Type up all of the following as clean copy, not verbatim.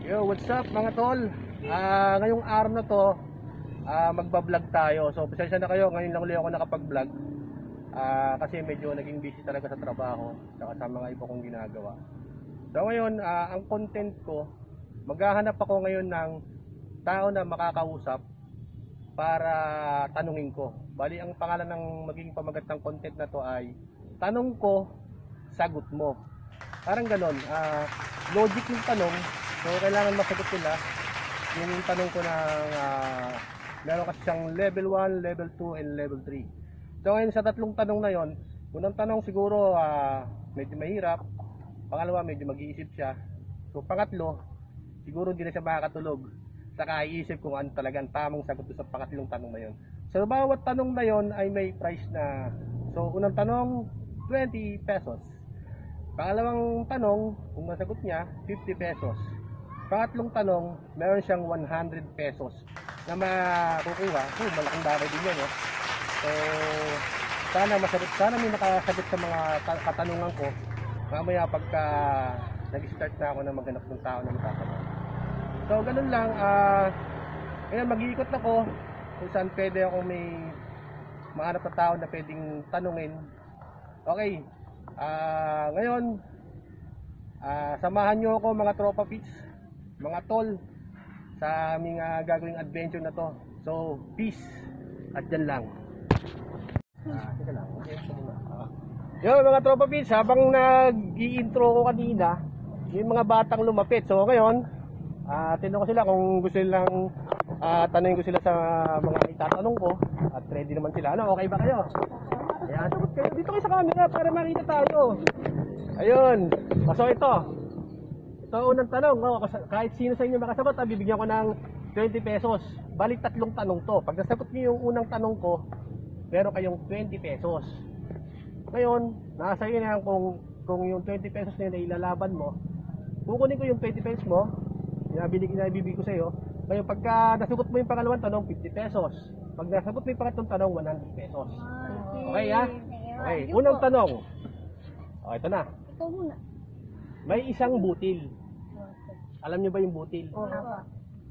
Yo, what's up mga tol? Ngayong araw na to, magbablog tayo. So, pasensya na kayo, ngayon lang ulit ako nakapag-vlog. Kasi medyo naging busy talaga sa trabaho, saka sa mga iba kong ginagawa. So, ngayon, ang content ko, maghahanap ako ngayon ng tao na makakausap para tanungin ko. Bali, ang pangalan ng magiging pamagat ng content na to ay Tanong Ko, Sagot Mo. Parang ganon, logic yung tanong. So, kailangan masagot nila yung tanong ko ng meron kasi siyang level 1, level 2, and level 3. So, ngayon sa tatlong tanong na yon, unang tanong siguro medyo mahirap. Pangalawa, medyo mag-iisip siya. So, pangatlo, siguro hindi na siya makakatulog. Saka iisip kung ano talagang tamang sagot sa pangatlong tanong na yon. So, bawat tanong na yon ay may price na. So, unang tanong, 20 pesos. Pangalawang tanong, kung masagot niya, 50 pesos. Pangatlong tanong, meron siyang 100 pesos na makukuha. Malaking bagay din yan. So, sana masagot, sana may makasagot sa mga katanungan ko. Mamaya pagka nag-start na ako na maghanap ng tao na makasagot. So, ganun lang. Ngayon, mag-iikot ako kung saan pwede ako may mahanap na tao na pwedeng tanungin. Okay. Ngayon, samahan nyo ako mga tropa pits, mga tol, sa aming gagawing adventure na to. So, peace at dyan lang. Teka lang. Yo mga tropa pits, habang nag-i-intro ko kanina, yung mga batang lumapit. So ngayon, tinanong ko sila kung gusto nilang tanongin ko sila sa mga itatanong ko. At ready naman sila. Ano, okay ba kayo? Ayan, sagot kayo. Dito kayo sa camera para makita tayo. Ayun. So ito unang tanong. Kahit sino sa inyo makasagot, bibigyan ko ng 20 pesos. Balik tatlong tanong to. Pag nasagot niyo yung unang tanong ko, meron kayong 20 pesos. Ngayon, nasa iyo na yan kung yung 20 pesos na yun ay ilalaban mo. Kukunin ko yung 20 pesos mo, ibibigay ko sa iyo. Ngayon, pagka nasagot mo yung pangalawang tanong, 50 pesos. Pag nasagot mo yung pangatlong tanong, 100 pesos. Okay, ha? Okay, unang tanong. Okay, ito na. Ito muna. May isang butil. Alam niyo ba yung butil? Oo.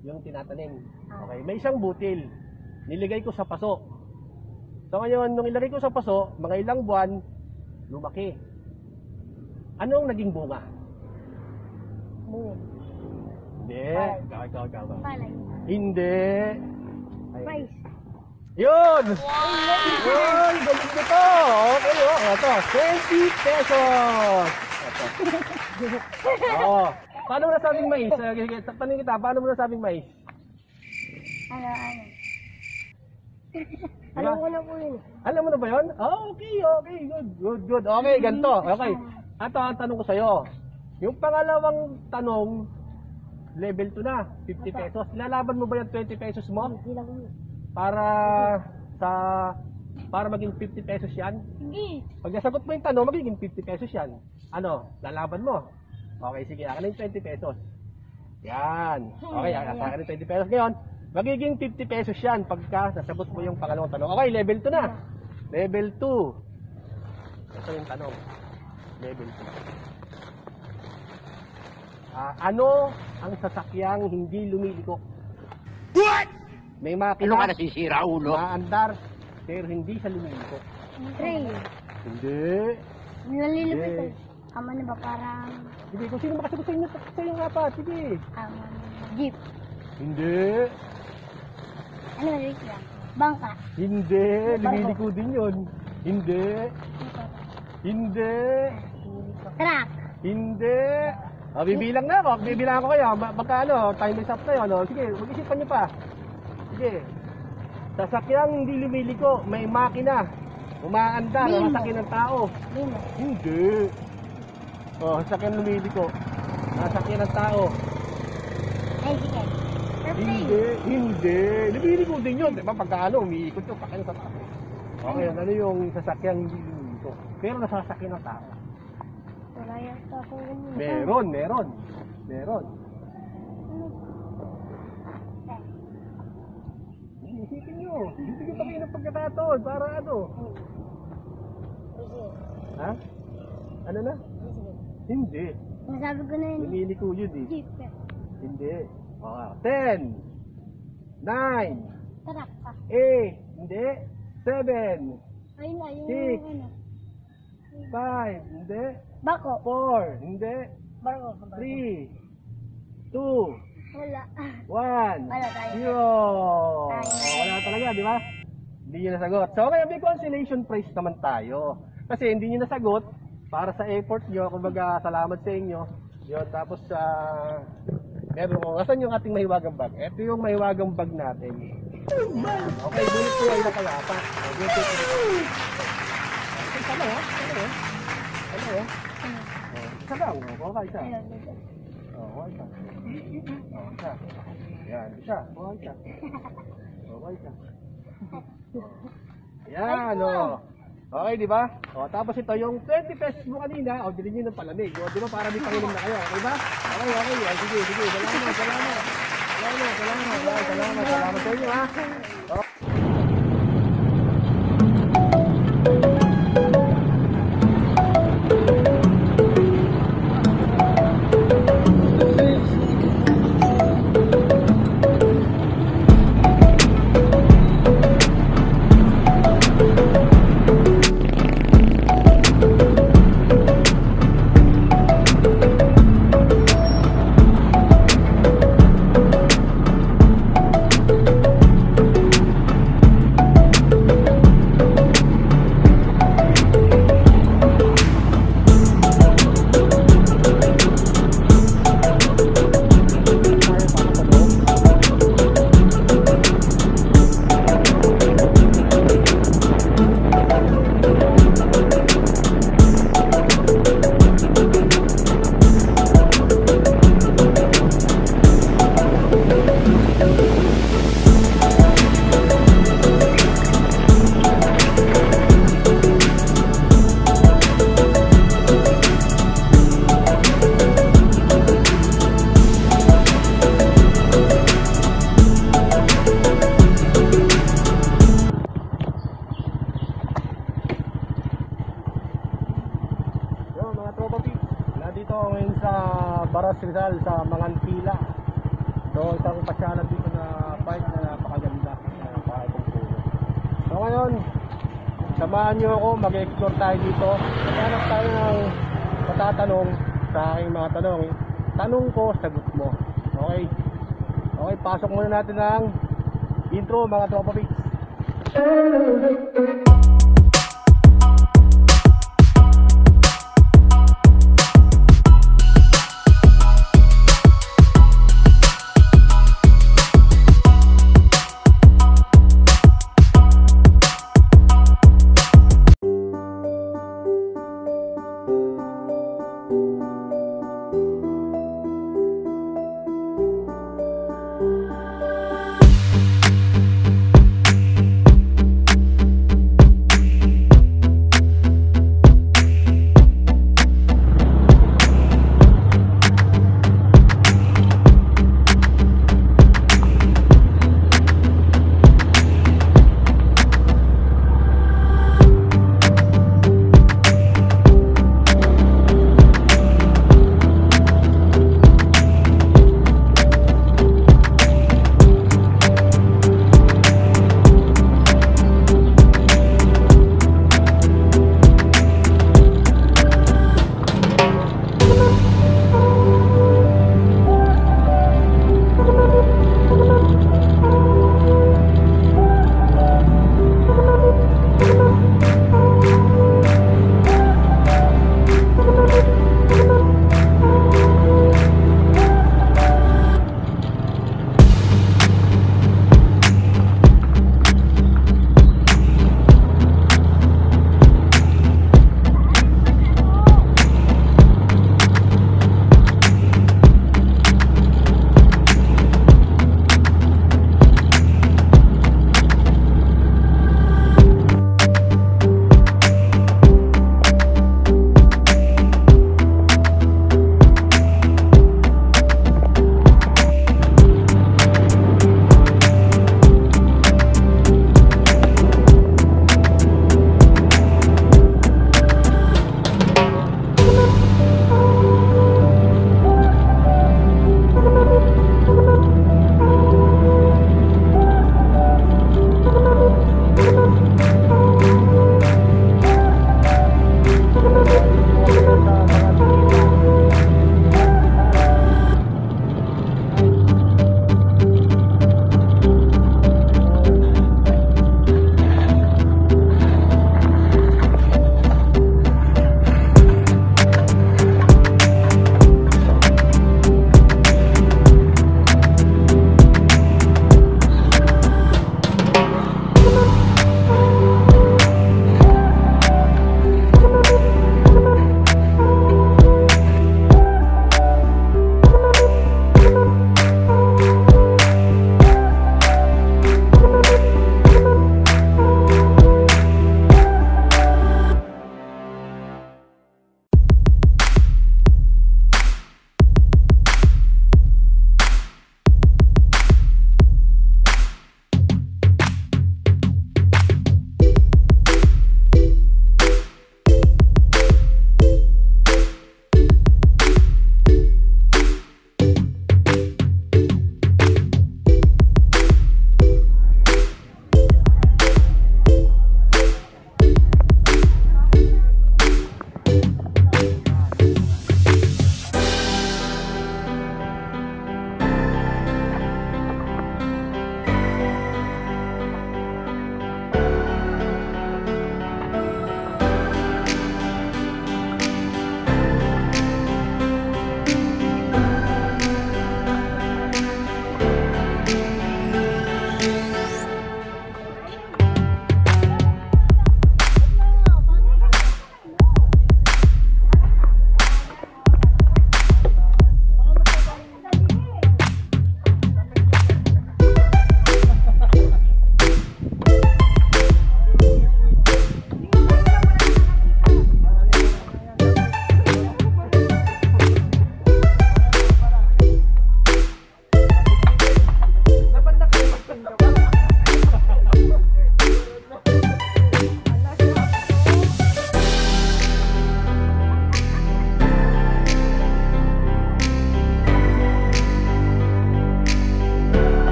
Yung tinatanim. Okay, may isang butil. Niligay ko sa paso. So ngayon, nung ilagay ko sa paso, mga ilang buwan, lumaki. Anong naging bunga? Bunga. Hindi. Ikaw. Palay. Hindi. Price. Yun! Yun! Galing ito! Okay, ito. 20 pesos! Ito. Oo. Paano mo nasabing mais? Tanong kita, paano mo nasabing mais? Ano? Alam ko na po yun. Alam mo na ba yun? Okay. Good. Okay, ganito. Okay. Ato ang tanong ko sa'yo. Yung pangalawang tanong, level 2 na, 50 pesos. Lalaban mo ba yung 20 pesos mo? Hindi lang yun. Para maging 50 pesos yan? Hindi. Pag nasagot mo yung tanong, magiging 50 pesos yan. Ano? Lalaban mo? Okay, sige. Akin yung 20 pesos. Yan. Okay, akin yung 20 pesos. Ngayon, magiging 50 pesos yan pagka nasagot mo yung pangalawang tanong. Okay, level 2 na. Level 2. Ito yung tanong. Level 2. Ano ang sasakyang hindi lumiliko? What? May makina. Ano ka nasisira, ulo? Maandar, pero hindi siya lumiliko. Train. Hindi. Nalilipit Hindi. ko. Ama na ba parang Sige, kung sino makasagot sa inyo, sa yung apat. Sige. jeep? Hindi. Ano wait lang? Bangka. Hindi. Lumiliko din yun. Hindi. Hindi. Truck. Hindi. Bibilang na ako. Bibilang ko kayo. Magkano? Time is up na yun. Sige, mag-isipan nyo pa. Sige. Sasakyang hindi lumiliko. May makina. Umaandar. Limo. Masakyan ng tao. Limo. Hindi. Sasakyan lumiliko. Masakyan ng tao. Bicycle. Airplane. Hindi. Lumiliko din yun. Diba pagka umiikot yun. Pakin sa tao. Okay, ano yung sasakyang hindi lumiliko? Pero nasasakyan ng tao. Wala yata akong ganyan. Meron. Isipin nyo. Bibigyan pa kayo ng pagkataon para ano? Ha? Ano na? Hindi. Nasabi ko na yun. Lumiliko yun eh. Jeep. Hindi. 10, 9, Truck ka. 8, hindi. 7, Ayun na, yung Six. ano. 5, hindi. Bako. 4, hindi. Barko. 3, 2, Wala. 1, Wala tayo. 0. Tayo. Wala talaga, di ba? Hindi nyo nasagot. So, kaya may consolation prize naman tayo. Kasi hindi nyo nasagot, para sa effort nyo, kumbaga, salamat sa inyo. Yun, tapos, meron ko, asan yung ating mahiwagang bag? Ito yung mahiwagang bag natin. Okay, bulit ko yung nakalapat. Okay, sana ha? Sana ha? Ano ha? Isa lang, okay, isa. Ayun, dito. Okay, isa. Isa. Yan, isa. Okay, isa. Okay, isa. Yan, o. Okay, di ba? O, tapos ito, yung 20 pesos mo kanina, o, bilhin nyo ng palamig. O, di ba, para may panginom na kayo. Okay ba? Okay, okay. O, sige, sige. Salamat, salamat. Salamat, salamat. Okay, salamat, salamat sa inyo, ha? O. Nandito ako ngayon sa Baras Rizal sa Mangantila. So isang pasyalan dito na park na napakaganda. Napakaganda puno. So ngayon, samahan nyo ako, mag-explore tayo dito. Maghanap tayo ng matatanong sa aking mga tanong. Tanong ko, sagot mo. Okay? Okay, pasok muna natin ng intro mga tropa pics.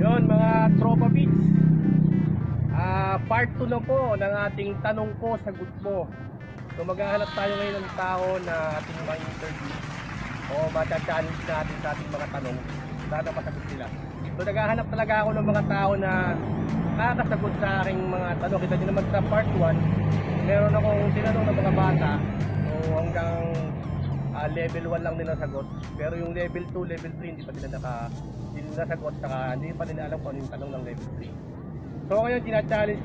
Yun mga tropa beats. Part 2 na po ng ating tanong ko, sagot mo. So maghahanap tayo ngayon ng tao na ating mga interview o matcha-challenge natin sa ating mga tanong. Sana masagot sila. So naghahanap talaga ako ng mga tao na nakakasagot sa aking mga tanong. Kita nyo naman sa part 1, meron akong tinanong ng mga bata. So hanggang level 1 lang nila sagot. Pero yung level 2, level 3 hindi pa nila nasagot. Saka hindi pa nila alam kung ano yung tanong ng level 3. So ngayon tina-challenge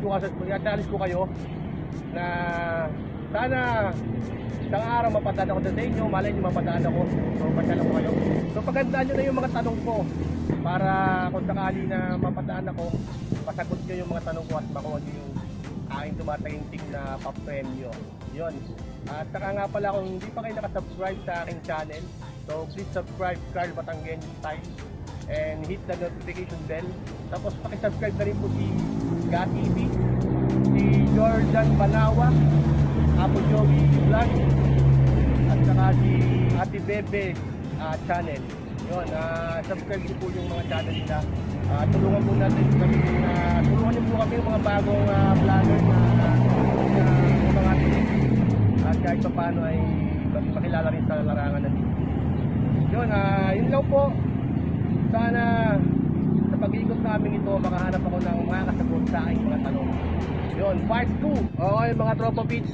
ko kayo na sana isang araw mapadaan ako sa inyo, malay nyo mapadaan ako. So pasyalan ko kayo. So pagandaan nyo na yung mga tanong ko para kung sakali na mapadaan ako, pasagot nyo yung mga tanong ko at makuha nyo yung aking tumataginting na pa-premyo. Yun. At saka nga pala kung hindi pa kayo nakasubscribe sa aking channel, so please subscribe Carl Batanggen Style and hit the notification bell. Tapos pakisubscribe na rin po si GaTV, si Jordan Banawa, Apo Jogi Vlog, at saka si Ate Bebe channel. Yun, subscribe niyo po yung mga channel nila. Tulungan po natin kami, tulungan niyo po kami yung mga bagong vlogger na mga at kahit pa paano ay makilala rin sa larangan natin. Yun, yun lang po. Sana sa pag-ikot namin ito makahanap ako ng mga kasagot sa aking mga tanong. Yun, part 2. Okay mga tropa beats,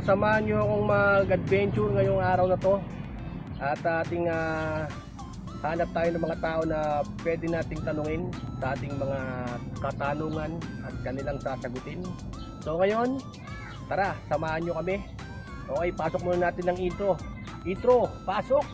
samahan nyo akong mag-adventure ngayong araw na to. At ating hanap tayo ng mga tao na pwede nating tanungin sa ating mga katanungan at kanilang sasagutin. So ngayon, tara, samahan nyo kami. Okay, pasok muna natin ng intro. Intro, pasok!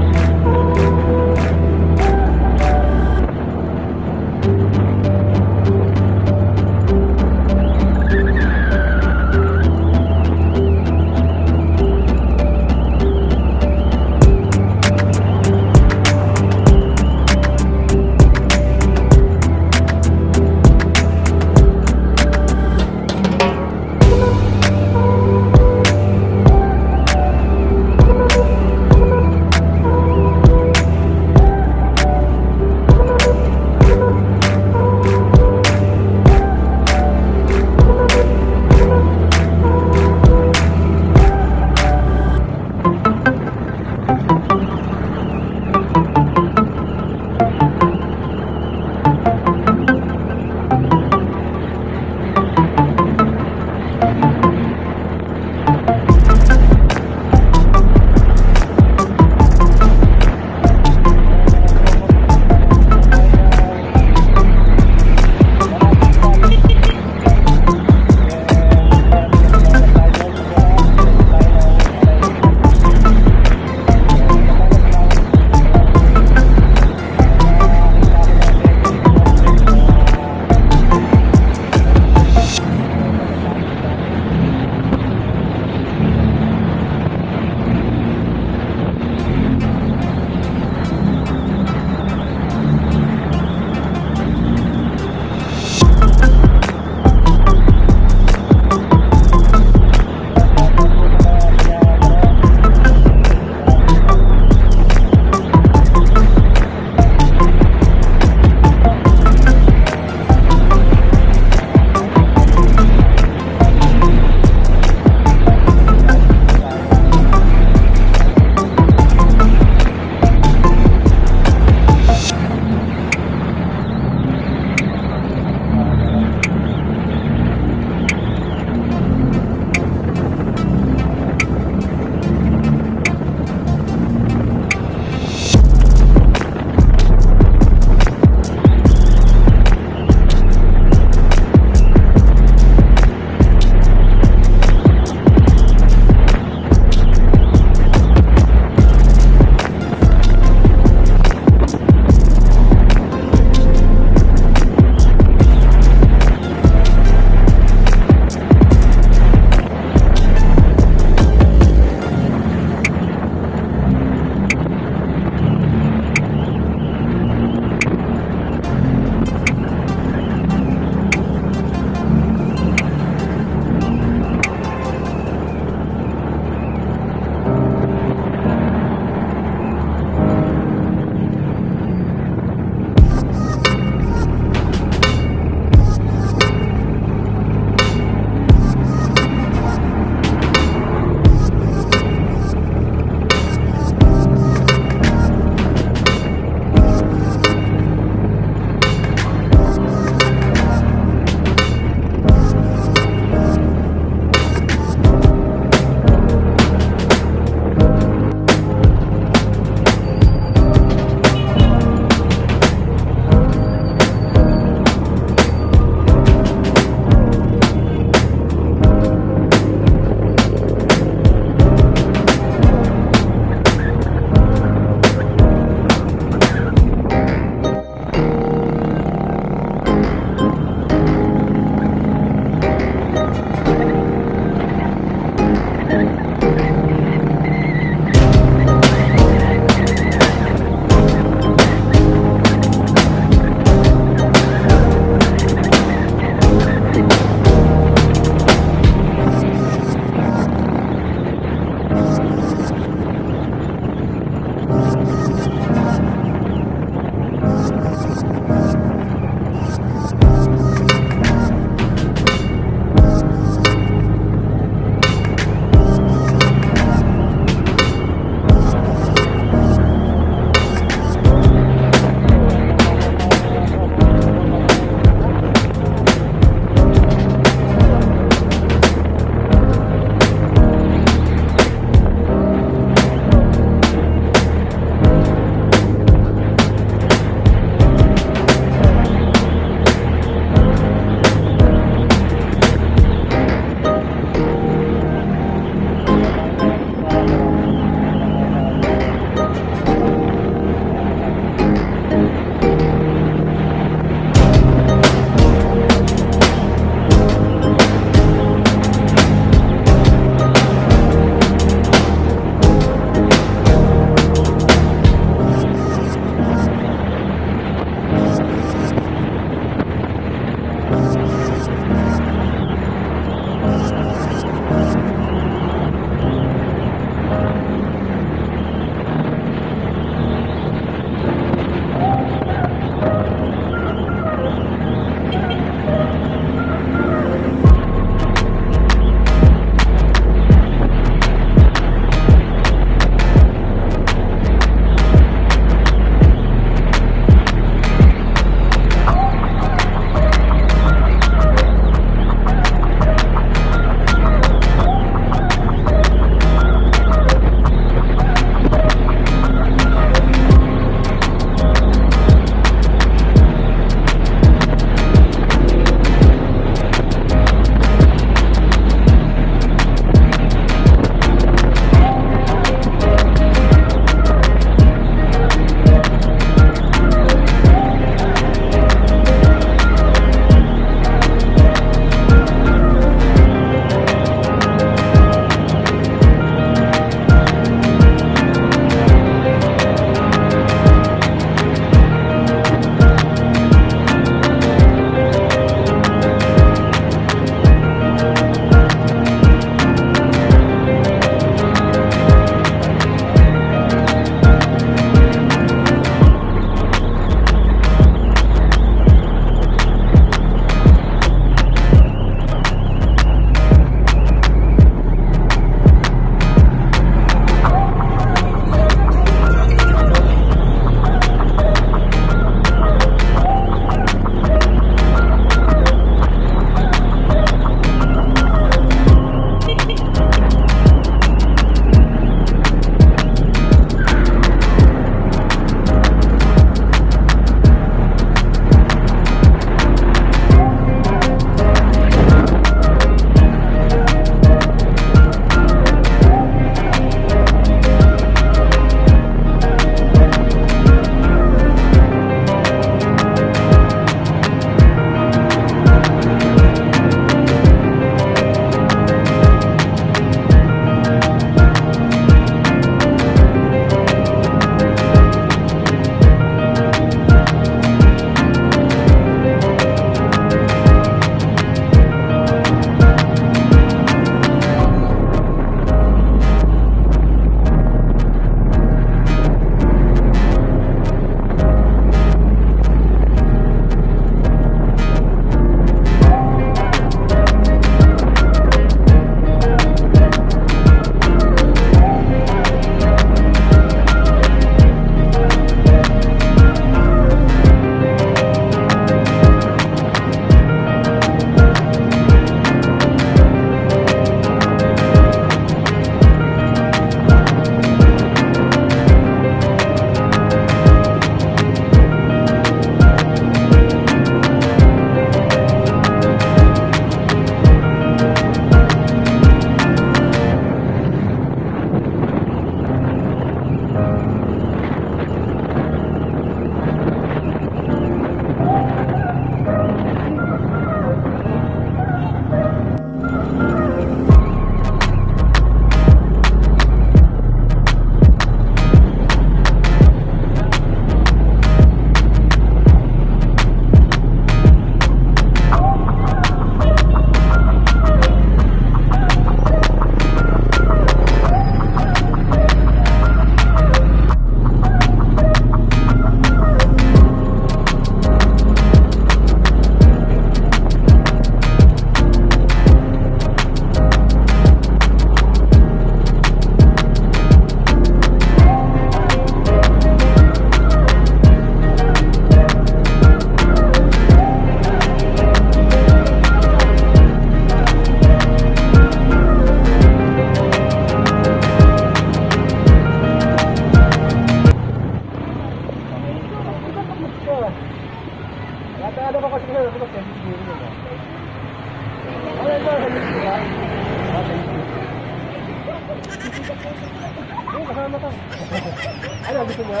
Ano, gusto mo?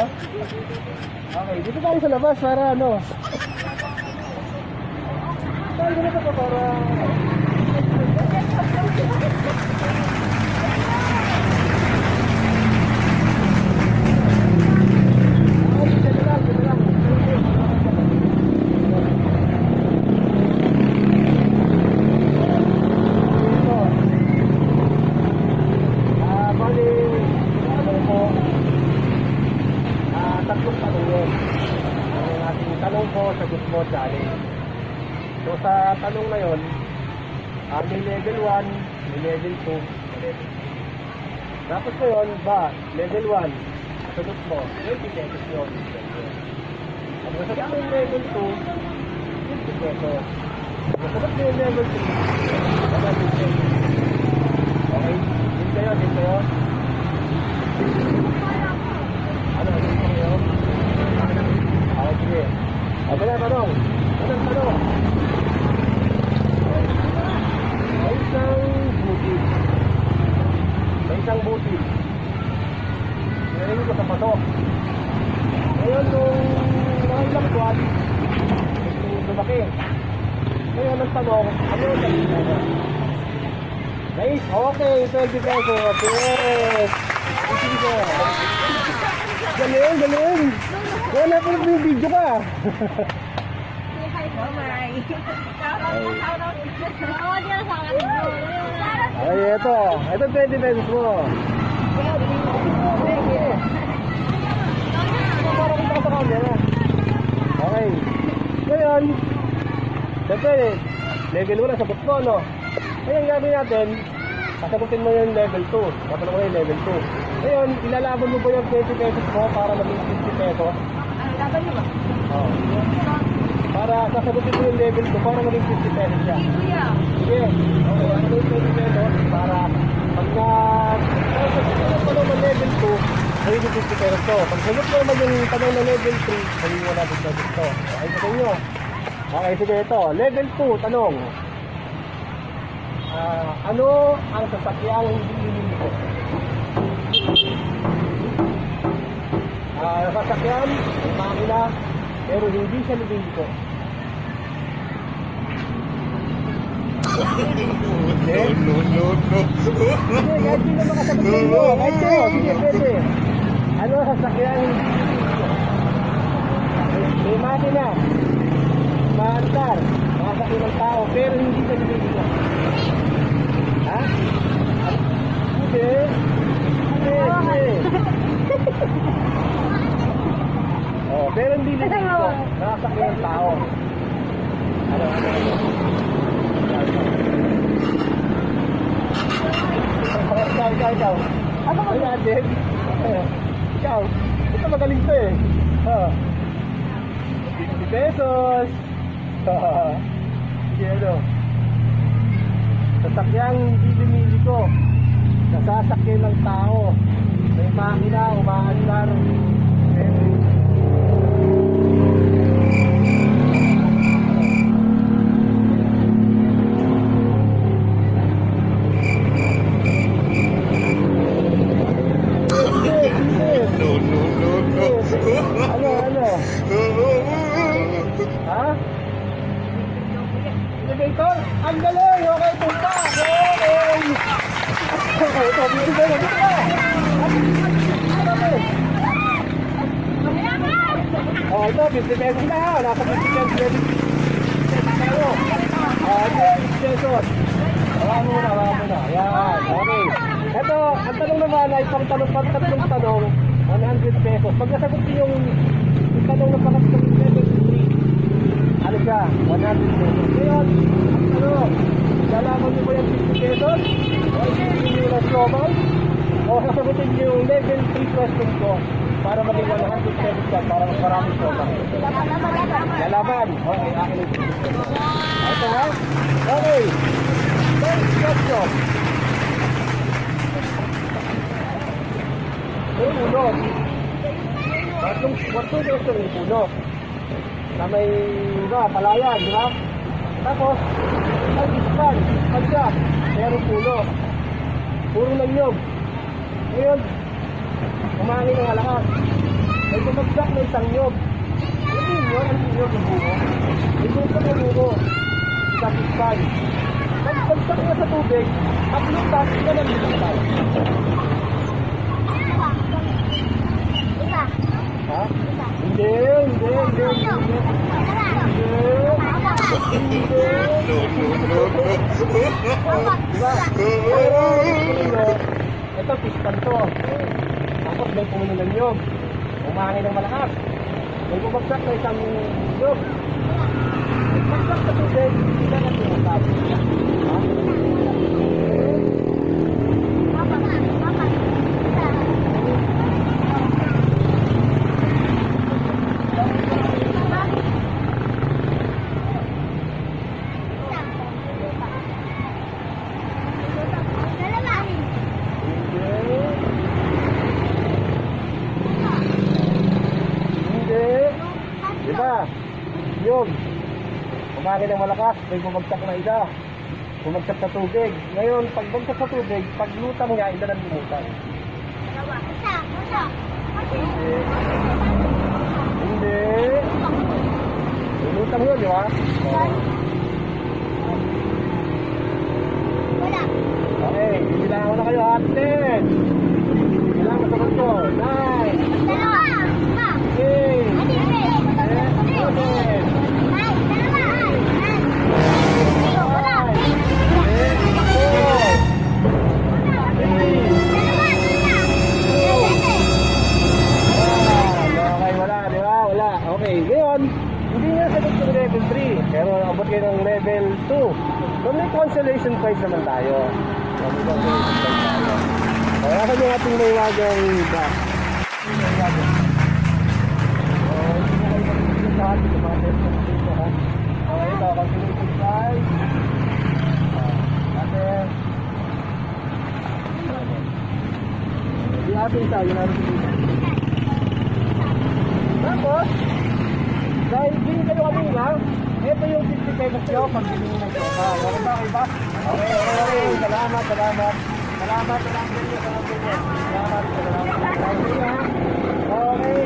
Okay, dito tayo sa labas para ano. Tayo na ito para... Tatlong tanong yun. Ang ating tanong ko, sagot mo, challenge. So sa tanong na yun, may level 1, may level 2, may level 3. Tapos ko yun, level 1, sagot mo, 20 pesos yun. Ang sagot mo yung level 2, 50 pesos. Ang sagot mo yung level 3, 100 pesos. Okay? Din kayo? Ano, din kayo? Okay, sige. Okay na, tanong. Anong tanong? May isang butil. Narinig ko sa pato. Ngayon, nung mga ilang buwan, lumaki. Ngayon, ang tanong, ano yung sabihin mo? Guys, okay, 20 pesos. Yes! Sige. Galing. Wala po yung video ka. Ay, ito 20 pesos mo. Parang kita sa camera. Okay. Ngayon, siyempre, level 1 na sagot mo, no? Ngayon, gagawin natin, sasagutin mo yung level 2. Tatanong mo yung level 2. Ngayon, ilalaban mo ba yung 20 pesos mo para maging 50 pesos? Laban niyo ba? Oo. Para sasagutin mo yung level 2 para maging 50 pesos siya. Sige. Okay, ano yung 20 pesos para pag tanong ng level 2, magiging 50 pesos to. Pag sagot mo naman yung tanong ng level 3, magiging 100 pesos to. Okay, sa inyo. Okay, sige ito. Level 2, tanong. Ano ang sasakyang hindi liliko? Sasakyan, may makina, pero hindi siya liliko. No. Sige, kahit sino makasagot sa inyo. Kahit sino, sige, pwede. Ano ang sasakyang hindi liliko? May makina, maandar, makasakyan ng tao, pero hindi siya liliko. Ha? Sige. Oh, pero hindi liliko. Nakasakyan ng tao. Ano? Ikaw. Ano ba natin? Ikaw. Ito magaling to eh. 50 pesos. Sige, ano? Sasakyang hindi liliko. Nasasakyan ng tao. May makina, umaandar. Ano? Ha? Elevator? Ang galing! Okay, punta! Okay, ito, dito ka! Oh, ito, 50 pesos na ha! Nasa 50 pesos tayo! Ito, 50 pesos! Hawa muna. Ayan, okay. Ito, ang tanong naman ay tatlong tanong, 100 pesos. Pag nasagot niyo yung tanong na pakasagot ng level 3, ano siya? 100 pesos. Ngayon, lalaman niyo ba yung 50 pesos? O hindi niyo na global? O sasagutin niyo yung level 3 question ko para maging 100 pesos ka para mas maraming global? Lalaban. Okay, akin yung 50 pesos. Ito ha? Okay. First question. Yung ulo. Watung question yung ulo. Na may palayan, di ba? Tapos, ang ispan, pagka, meron pulo. Puro lang yun. Ngayon, Umangin ng malakas. May bumagsak na isang nyog. Ang nyog ng buko. May bumagsak ng buko. Sa pispay. Pagpagsak niya sa tubig, paglutas, yan ang lumitaw. Isa. Ha? Hindi. Diba? Pero, ito, piston to. Tapos may pumuno ng nyog. Umangin ng malakas. May bumagsak na isang nyog. Pagsak sa tubig, hindi na lumitaw. Ha? Diba? Yun. Umangin ng malakas, may bumagsak na isa. Bumagsak sa tubig. Ngayon, pag bumagsak sa tubig, pag lutang niya, isa na lumutang. Hindi. Lumutang yun, di ba? Okay, bibilangan ko na kayo. 10. Bilang masagot ko. 9. 8. Okay, ngayon, hindi nga sagot yung level 3, pero abot kayo ng level 2. So may consolation prize naman tayo. Kaya ka yung ating maywagang back. Hindi na kayo mag-ibig sa ating mga test dito, ha? Okay, ito, consolation prize. Hindi natin isa, yun natin dito. Tapos, dahil din kayo kanina, ito yung 50 pesos nyo pag binili ng soka. Okay ba? Okay. Salamat. Salamat. Okay.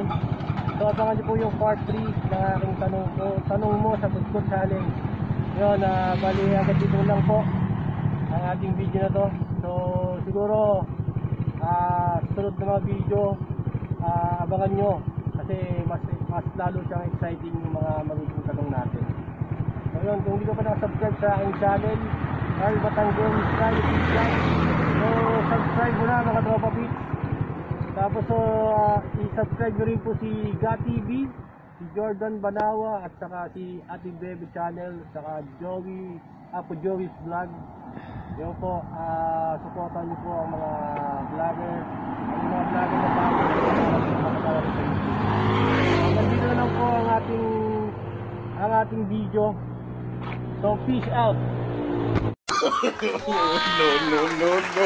challenge. So abangan niyo po yung part 3 ng aking tanong mo sa ko challenge. Yun, bali agad dito lang po ang ating video na to. So siguro sunod na mga video, abangan nyo kasi mas lalo siyang exciting yung mga magiging tanong natin. So yun, kung hindi ka pa nakasubscribe sa aking channel, Carl Batangon Style Vlog, so subscribe mo na mga tropa pits. Tapos i-subscribe nyo rin po si GaTV, si Jordan Banawa, at saka si Ate Bebe Channel, saka Joey's Vlog. Yun po, supportan nyo po ang mga vlogger, ang mga vlogger na bago nandito na lang po ang ating video. So peace out. No, no, no, no.